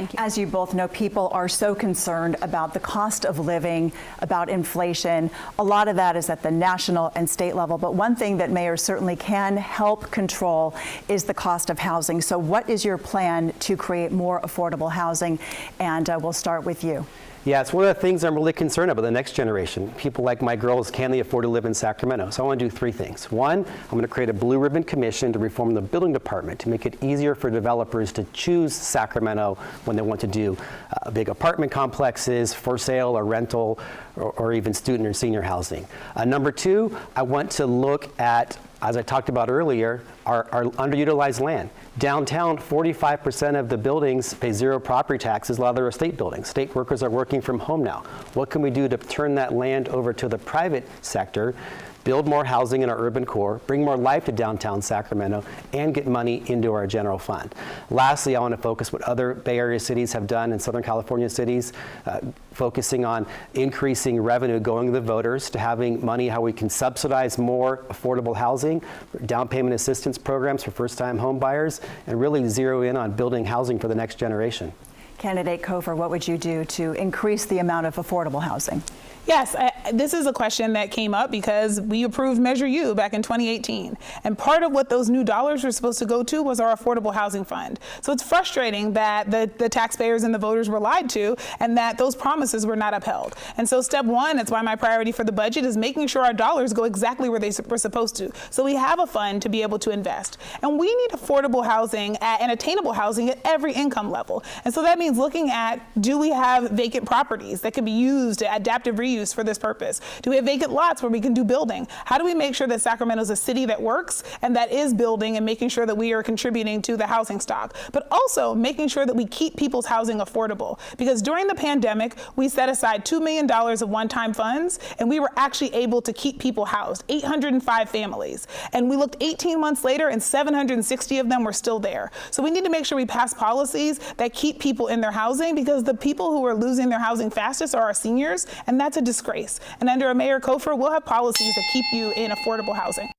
Thank you. As you both know, people are so concerned about the cost of living, about inflation. A lot of that is at the national and state level, but one thing that mayors certainly can help control is the cost of housing. So what is your plan to create more affordable housing? And we'll start with you. Yeah, it's one of the things I'm really concerned about, the next generation. People like my girls, can they afford to live in Sacramento? So I want to do three things. One, I'm going to create a blue ribbon commission to reform the building department to make it easier for developers to choose Sacramento when they want to do big apartment complexes, for sale or rental, or even student or senior housing. Number two, I want to look at, as I talked about earlier, our underutilized land. Downtown, 45% of the buildings pay zero property taxes. A lot of them are state buildings. State workers are working from home now. What can we do to turn that land over to the private sector, build more housing in our urban core, bring more life to downtown Sacramento, and get money into our general fund? Lastly, I want to focus what other Bay Area cities have done in Southern California cities, focusing on increasing revenue going to the voters, to having money how we can subsidize more affordable housing, down payment assistance programs for first-time home buyers, and really zero in on building housing for the next generation. Candidate Cofer, what would you do to increase the amount of affordable housing? Yes, this is a question that came up because we approved Measure U back in 2018. And part of what those new dollars were supposed to go to was our affordable housing fund. So it's frustrating that the taxpayers and the voters were lied to and that those promises were not upheld. And so step one, that's why my priority for the budget is making sure our dollars go exactly where they were supposed to. So we have a fund to be able to invest. And we need affordable housing and attainable housing at every income level. And so that means looking at, do we have vacant properties that can be used to adaptive reuse for this purpose? Do we have vacant lots where we can do building? How do we make sure that Sacramento is a city that works and that is building and making sure that we are contributing to the housing stock, but also making sure that we keep people's housing affordable? Because during the pandemic, we set aside $2 million of one-time funds, and we were actually able to keep people housed, 805 families. And we looked 18 months later and 760 of them were still there. So we need to make sure we pass policies that keep people in their housing, because the people who are losing their housing fastest are our seniors, and that's a disgrace. And under a Mayor Cofer, we'll have policies that keep you in affordable housing.